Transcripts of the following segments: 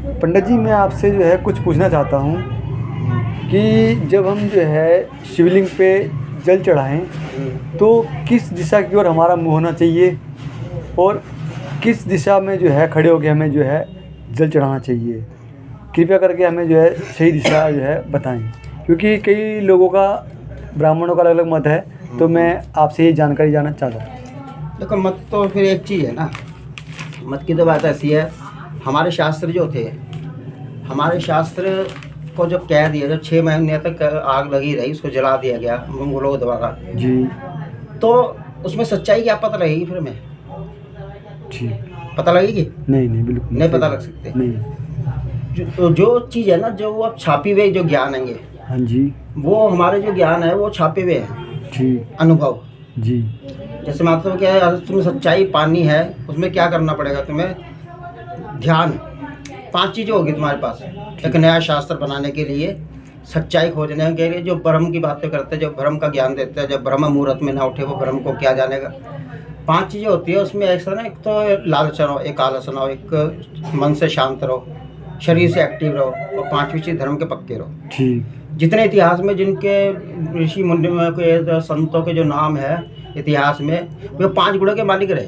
पंडित जी, मैं आपसे जो है कुछ पूछना चाहता हूँ कि जब हम जो है शिवलिंग पे जल चढ़ाएं तो किस दिशा की ओर हमारा मुंह होना चाहिए और किस दिशा में जो है खड़े होकर हमें जो है जल चढ़ाना चाहिए? कृपया करके हमें जो है सही दिशा जो है बताएं, क्योंकि कई लोगों का, ब्राह्मणों का अलग अलग मत है, तो मैं आपसे ये जानकारी जानना चाहता हूँ। देखो, मत तो फिर एक चीज़ है ना। मत की तो बात ऐसी है, हमारे शास्त्र जो थे, हमारे शास्त्र को जो कह दिया, जो 6 महीने तक आग लगी रही, उसको जला दिया गया मंगोलों द्वारा जी तो उसमें सच्चाई क्या पता लगेगी? फिर हमें जी पता लगेगी? नहीं बिल्कुल नहीं पता लग सकते। नहीं। जो चीज़ है ना, जो वो अब छापी हुए जो ज्ञान है, हाँ जी वो हमारे जो ज्ञान है वो छापे हुए हैं जी अनुभव। जी जैसे मतलब क्या है, अगर तुम्हें सच्चाई पानी है, उसमें क्या करना पड़ेगा तुम्हें? ध्यान। 5 चीज़ें होगी तुम्हारे पास एक नया शास्त्र बनाने के लिए, सच्चाई खोजने के लिए। जो ब्रह्म की बातें करते हैं, जो ब्रह्म का ज्ञान देते हैं, जब ब्रह्म मुहूर्त में ना उठे वो ब्रह्म को क्या जानेगा। 5 चीज़ें होती है उसमें। ऐसा ना, एक तो लालच रहो, एक आलस ना हो, एक मन से शांत रहो, शरीर से एक्टिव रहो, और 5वीं चीज़ धर्म के पक्के रहो। ठीक। जितने इतिहास में जिनके ऋषि मुनियों के संतों के जो नाम है इतिहास में, वे 5 गुणों के मालिक रहे।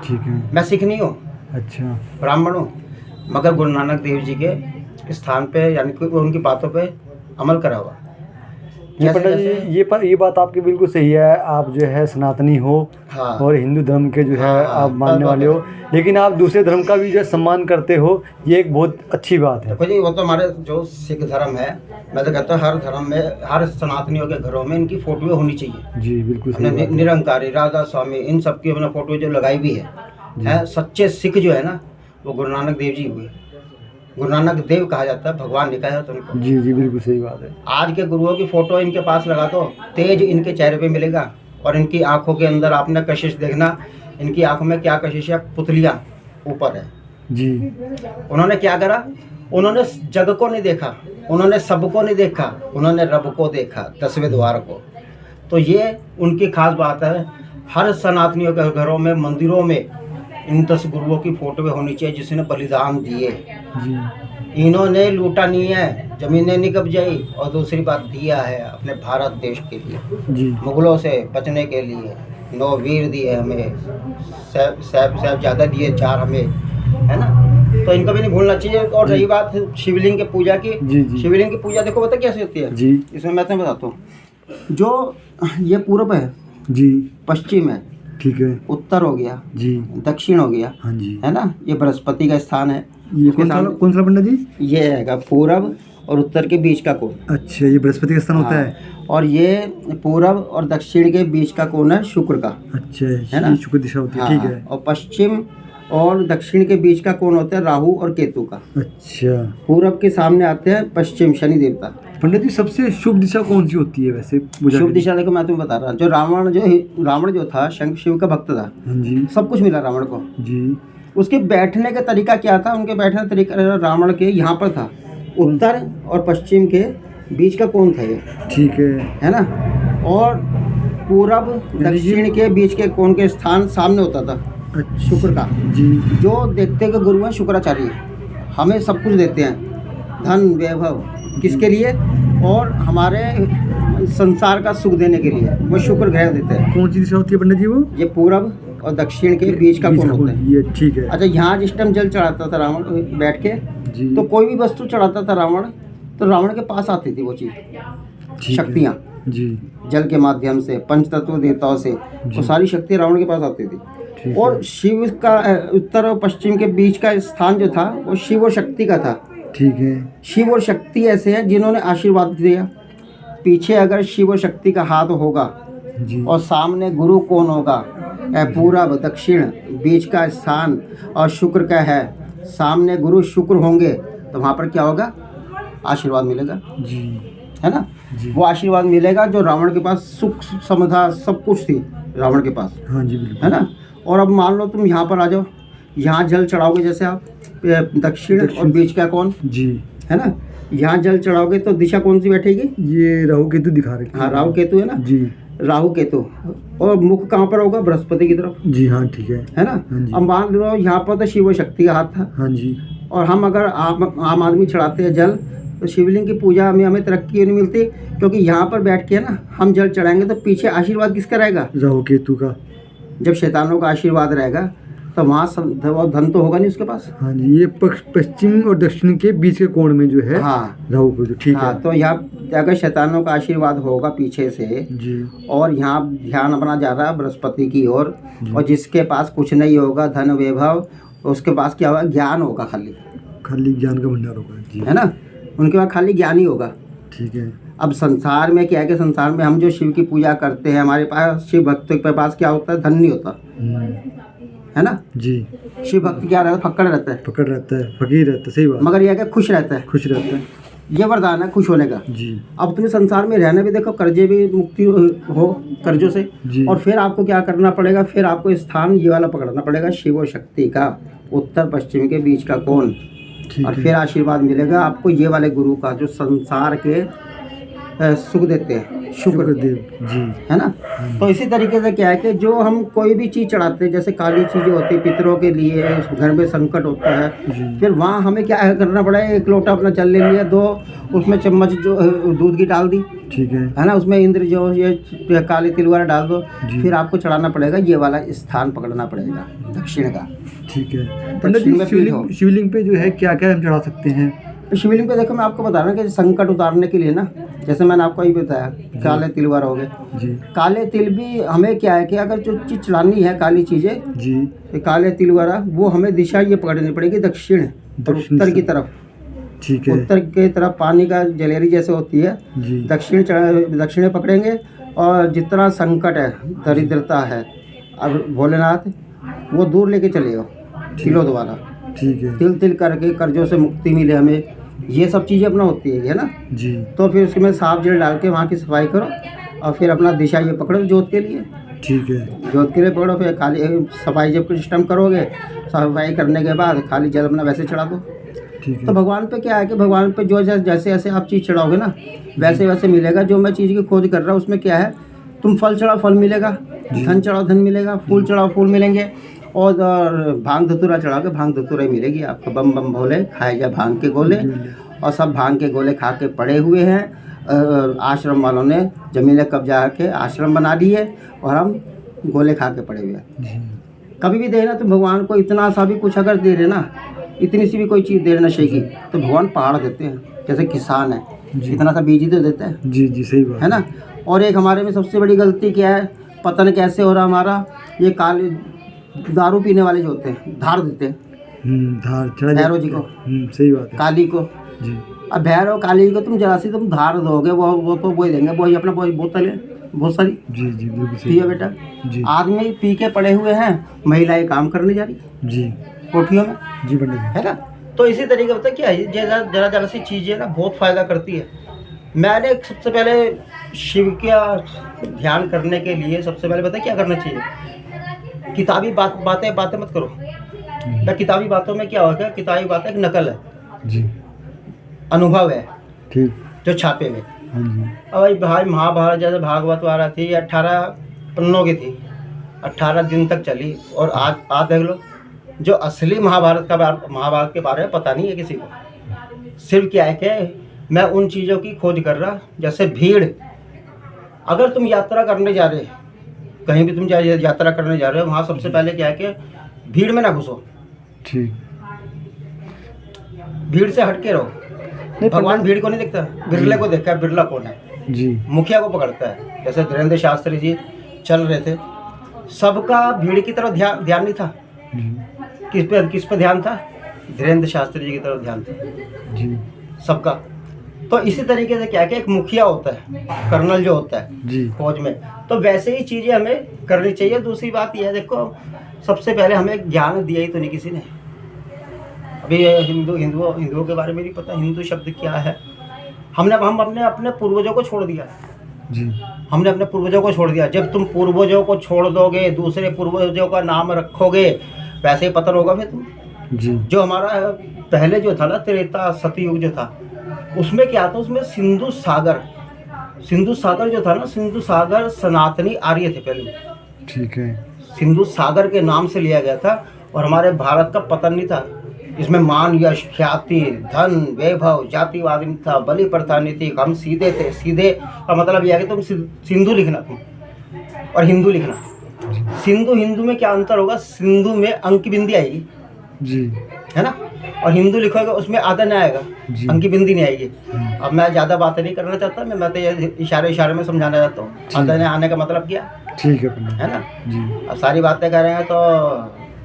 ठीक है। मैं सिख नहीं हूँ, अच्छा। ब्राह्मण हूँ, मगर गुरु नानक देव जी के स्थान पे, यानी कि उनकी बातों पे अमल करा हुआ। ये पंडित जी, ये बात आपकी बिल्कुल सही है। आप जो है सनातनी हो, हाँ, और हिंदू धर्म के जो है हाँ, आप मानने वाले हो, लेकिन आप दूसरे धर्म का भी जो है सम्मान करते हो, ये एक बहुत अच्छी बात है। देखो जी, वो तो हमारे जो सिख धर्म है, मैं तो कहता हूँ हर धर्म में, हर सनातनियों के घरों में इनकी फोटो होनी चाहिए। जी बिल्कुल सही बात है। निरंकारी, राधा स्वामी, इन सबकी अपना फोटो जो लगाई हुई है। सच्चे सिख जो है ना, वो गुरु नानक देव जी हुए। गुरु नानक देव कहा जाता है, भगवान ने कहा तुमको। जी जी बिल्कुल सही बात है। आज के गुरुओं की फोटो इनके पास लगा दो, तेज इनके चेहरे पे मिलेगा, और इनकी आंखों के अंदर आपने कशिश देखना, इनकी आंखों में क्या कशिश है? पुतलियां ऊपर है जी। उन्होंने क्या करा? उन्होंने जग को नहीं देखा, उन्होंने सबको नहीं देखा, उन्होंने रब को देखा, 10वें द्वार को। तो ये उनकी खास बात है। हर सनातनियों के घरों में, मंदिरों में इन 10 गुरुओं की फोटो होनी चाहिए, जिसने बलिदान दिए। जी। इन्होंने लूटा नहीं है, जमीनें नहीं कब्जाई, और दूसरी बात दिया है अपने भारत देश के लिए, जी। मुगलों से बचने के लिए। 9 वीर दिए हमें, साहबजादा दिए 4 हमें, है ना। तो इनको भी नहीं भूलना चाहिए। और रही बात शिवलिंग की पूजा की, जी। शिवलिंग की पूजा देखो पता कैसे होती है जी। इसमें मैं तुम्हें बताता हूँ। जो ये पूर्व है जी। पश्चिम है, ठीक है। उत्तर हो गया जी। दक्षिण हो गया, हाँ जी। है ना। ये बृहस्पति का स्थान है। ये कौन सा पंडित जी? ये है पूरब और उत्तर के बीच का कोण। अच्छा, ये बृहस्पति का स्थान होता है। और ये पूरब और दक्षिण के बीच का कोण है शुक्र का। अच्छा, है ना, शुक्र दिशा होती है। ठीक है। और पश्चिम और दक्षिण के बीच का कोण होता है राहु और केतु का। अच्छा। पूरब के सामने आते हैं पश्चिम, शनि देवता। पंडित जी, सबसे शुभ दिशा कौन सी होती है वैसे? शुभ दिशा देखो, मैं तुम्हें बता रहा हूँ। जो रावण जो था, शंकर शिव का भक्त था। हाँ जी। सब कुछ मिला रावण को जी। उसके बैठने का तरीका क्या था? उनके बैठने का तरीका रावण के यहाँ पर था, उत्तर और पश्चिम के बीच का कोण था ये। ठीक है ना। और पूरब दक्षिण के बीच के कोण के स्थान सामने होता था शुक्र का। जी। जो देखते के गुरु हैं शुक्राचार्य, हमें सब कुछ देते हैं, धन वैभव, किसके लिए? और हमारे संसार का सुख देने के लिए वो शुक्र ग्रह देते हैं। कौन सी दिशा होती है पंडित जी? वो ये पूरब और दक्षिण के बीच का कोण होता है। ये ठीक है। अच्छा, यहाँ जिस टाइम जल चढ़ाता था रावण बैठ के, तो कोई भी वस्तु चढ़ाता था रावण, तो रावण के पास आती थी वो चीज, शक्तियाँ जी, जल के माध्यम से, पंचतत्व देवताओं से, वो सारी शक्ति रावण के पास आती थी। और शिव का उत्तर और पश्चिम के बीच का स्थान जो था वो शिव और शक्ति का था। ठीक है। शिव और शक्ति ऐसे हैं जिन्होंने आशीर्वाद दिया। पीछे अगर शिव और शक्ति का हाथ होगा और सामने गुरु कौन होगा? पूरब दक्षिण बीच का स्थान और शुक्र का है, सामने गुरु शुक्र होंगे, तो वहाँ पर क्या होगा? आशीर्वाद मिलेगा जी, है ना जी। वो आशीर्वाद मिलेगा जो रावण के पास सुख समझा सब कुछ थी रावण के पास। हाँ जी बिल्कुल, है ना। और अब मान लो तुम यहाँ पर आ जाओ, यहाँ जल चढ़ाओगे, जैसे आप दक्षिण और बीच का कौन जी, है ना। यहाँ जल चढ़ाओगे तो दिशा कौन सी बैठेगी? ये राहु केतु दिखा रहे। हाँ, राहु केतु है ना जी, राहु केतु। और मुख कहाँ पर होगा? बृहस्पति की तरफ जी। हाँ ठीक है ना। अब मान लो यहाँ पर तो शिव शक्ति का हाथ था। हाँ जी। और हम अगर आम आदमी चढ़ाते हैं जल, तो शिवलिंग की पूजा में हमें तरक्की नहीं मिलती, क्योंकि यहाँ पर बैठ के ना हम जल चढ़ाएंगे तो पीछे आशीर्वाद किसका रहेगा? राहु केतु का। जब शैतानों का आशीर्वाद रहेगा तो वहाँ धन तो होगा नहीं उसके पास। हाँ जी, ये पश्चिम और दक्षिण के बीच के कोण में जो है हाँ राहु केतु, ठीक हाँ, है। तो यहाँ अगर शैतानों का आशीर्वाद होगा पीछे से जी। और यहाँ ध्यान अपना जा रहा है बृहस्पति की ओर, और जिसके पास कुछ नहीं होगा धन वैभव, उसके पास क्या होगा? ज्ञान होगा, खाली ज्ञान का भंडार होगा जी, है ना, उनके पास खाली ज्ञान ही होगा। ठीक है। अब संसार में क्या है कि संसार में हम जो शिव की पूजा करते हैं, हमारे पास शिव भक्त के पास क्या होता है? धन नहीं होता, है ना जी। शिव भक्त क्या रहता है? फक्कड़ रहता है, पकड़ रहता है, फकीर रहता है, सही बात। मगर यह क्या खुश रहता है, खुश रहता है ये वरदान है खुश होने का जी। अब तुम्हें संसार में रहना भी देखो, कर्जे भी मुक्ति हो कर्जों से जी। और फिर आपको क्या करना पड़ेगा? फिर आपको स्थान ये वाला पकड़ना पड़ेगा, शिव और शक्ति का उत्तर पश्चिम के बीच का कोण, और फिर आशीर्वाद मिलेगा आपको ये वाले गुरु का, जो संसार के सुख देते हैं, शुक्रदेव जी, है ना। तो इसी तरीके से क्या है कि जो हम कोई भी चीज़ चढ़ाते हैं, जैसे काली चीज़ें होती है पितरों के लिए, घर में संकट होता है, फिर वहाँ हमें क्या करना पड़ा है? एक लोटा अपना जल ले लिया, 2 उसमें चम्मच जो दूध की डाल दी, ठीक है ना, उसमें इंद्र जो ये काले तिल वाला डाल दो, फिर आपको चढ़ाना पड़ेगा ये वाला स्थान पकड़ना पड़ेगा दक्षिण का, ठीक है। दक्षिण में शिवलिंग पे जो है क्या क्या हम चढ़ा सकते हैं? शिवलिंग पे देखो मैं आपको बता रहा हूँ कि संकट उतारने के लिए ना, जैसे मैंने आपको ये बताया काले तिल वाला हो गए जी। काले तिल भी हमें क्या है कि अगर जो चीज़ चढ़ानी है काली चीज़ें जी, तो काले तिल वाला वो हमें दिशा ये पकड़नी पड़ेगी दक्षिण और उत्तर की तरफ, ठीक है। उत्तर की तरफ पानी का जलेरी जैसे होती है जी, दक्षिण पकड़ेंगे, और जितना संकट है, दरिद्रता है, अब भोलेनाथ वो दूर लेके चले जाओ तिलों द्वारा, ठीक है। तिल तिल करके कर्जों से मुक्ति मिले हमें, ये सब चीज़ें अपना होती है ना जी। तो फिर उसमें साफ जल डाल के वहाँ की सफाई करो, और फिर अपना दिशा ये पकड़ो जोत के लिए, ठीक है। जोत के लिए पकड़ो, फिर खाली सफाई जब सिस्टम करोगे, सफाई करने के बाद खाली जल अपना वैसे चढ़ा दो, ठीक है। तो भगवान पे क्या है कि भगवान पे जो जैसे जैसे आप चीज़ चढ़ाओगे ना, वैसे वैसे मिलेगा। जो मैं चीज़ की खोज कर रहा हूँ उसमें क्या है, तुम फल चढ़ाओ फल मिलेगा, धन चढ़ाओ धन मिलेगा, फूल चढ़ाओ फूल मिलेंगे, और भांग धतूरा चढ़ा के भांग धतूरा ही मिलेगी आपको। बम बम भोले खाए जा भांग के गोले, और सब भांग के गोले खा के पड़े हुए हैं। आश्रम वालों ने ज़मीनें कब्जा के आश्रम बना दिए, और हम गोले खा के पड़े हुए हैं। कभी भी देना तो भगवान को इतना सा भी कुछ अगर दे देना, इतनी सी भी कोई चीज़ दे नशे की, तो भगवान पहाड़ देते हैं। जैसे किसान है, इतना सा बीज ही तो देता है जी जी, सही बात है ना। और एक हमारे में सबसे बड़ी गलती क्या है, पतन कैसे हो रहा हमारा, ये काले दारू पीने वाले जो होते हैं धार देते हैं, धार भैरव जी को, सही बात है, काली को जी। अब भैरव काली को तुम जरा सी तुम धार दोगे, वो तो वही देंगे, वही अपना बोतल है बहुत सारी जी जी, बिल्कुल सही है बेटा जी। आदमी पी के पड़े हुए हैं, महिलाएं काम करने जा रही जी कोठियों में जी, पंडित है ना। तो इसी तरीके होता है क्या है, जरा जरा सी चीज़ें ना बहुत फ़ायदा करती है। मैंने सबसे पहले शिव का ध्यान करने के लिए सबसे पहले पता क्या करना चाहिए, किताबी बातें मत करो। किताबी बातों में क्या होगा, किताबी बातें एक नकल है जी, अनुभव है ठीक, जो छापे में। अब भाई महाभारत जैसे भागवत वाला थी, 18 पन्नों की थी, 18 दिन तक चली, और आज देख लो जो असली महाभारत के बारे में पता नहीं है किसी को। सिर्फ क्या है कि मैं उन चीज़ों की खोज कर रहा, जैसे भीड़। अगर तुम यात्रा करने जा रहे, कहीं भी तुम यात्रा करने जा रहे हो, वहाँ सबसे पहले क्या है कि भीड़ में ना घुसो, ठीक, भीड़ से हटके रहो। भगवान भीड़ को नहीं देखता, बिरले को देखता है। बिरला कौन है जी, मुखिया को पकड़ता है। जैसे धीरेन्द्र शास्त्री जी चल रहे थे, सबका भीड़ की तरफ ध्यान नहीं था, किस पे ध्यान था, धीरेन्द्र शास्त्री जी की तरफ ध्यान था जी सबका। तो इसी तरीके से क्या है कि एक मुखिया होता है, कर्नल जो होता है जी फौज में, तो वैसे ही चीज़ें हमें करनी चाहिए। दूसरी बात यह है, देखो सबसे पहले हमें ज्ञान दिया ही तो नहीं किसी ने। अभी हिंदुओं के बारे में नहीं पता हिंदू शब्द क्या है। हम अपने पूर्वजों को छोड़ दिया जी, हमने अपने पूर्वजों को छोड़ दिया। जब तुम पूर्वजों को छोड़ दोगे, दूसरे पूर्वजों का नाम रखोगे, वैसे ही पतन होगा फिर तुम जी। जो हमारा पहले जो था ना, त्रेता सतयुग जो था, उसमें क्या था, उसमें सिंधु सागर जो था ना, सिंधु सागर सनातनी आर्य थे पहले, ठीक है। सिंधु सागर के नाम से लिया गया था, और हमारे भारत का पतन नहीं था। इसमें मान, यश, ख्याति, धन, वैभव, जातिवाद नहीं था, बलि प्रथा नहीं थी, हम सीधे थे। सीधे का मतलब यह है कि तुम सिंधु लिखना तुम, और हिंदू लिखना। सिंधु हिंदू में क्या अंतर होगा? सिंधु में अंक की बिंदी आएगी जी, है ना, और हिंदू लिखोगे उसमें आधा नहीं आएगा, जी। अंक की बिंदी नहीं आएगी। अब मैं ज़्यादा बातें नहीं करना चाहता, मैं तो ये इशारे में समझाना चाहता हूँ। आधा नहीं आने का मतलब क्या ठीक है पंडित है ना। जी, अब सारी बातें करेंगे तो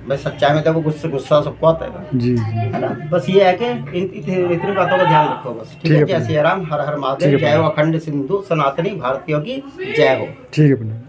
भाई सच्चाई में देखो गुस्सा सबको आता है, जी, जी। है ना। बस ये है कि इतनी बातों का ध्यान रखो बस। ठीक है। जय श्री राम, हर हर महादेव, जय हो अखंड सिंधु सनातनी भारतीयों की जय हो। ठीक है पंडित।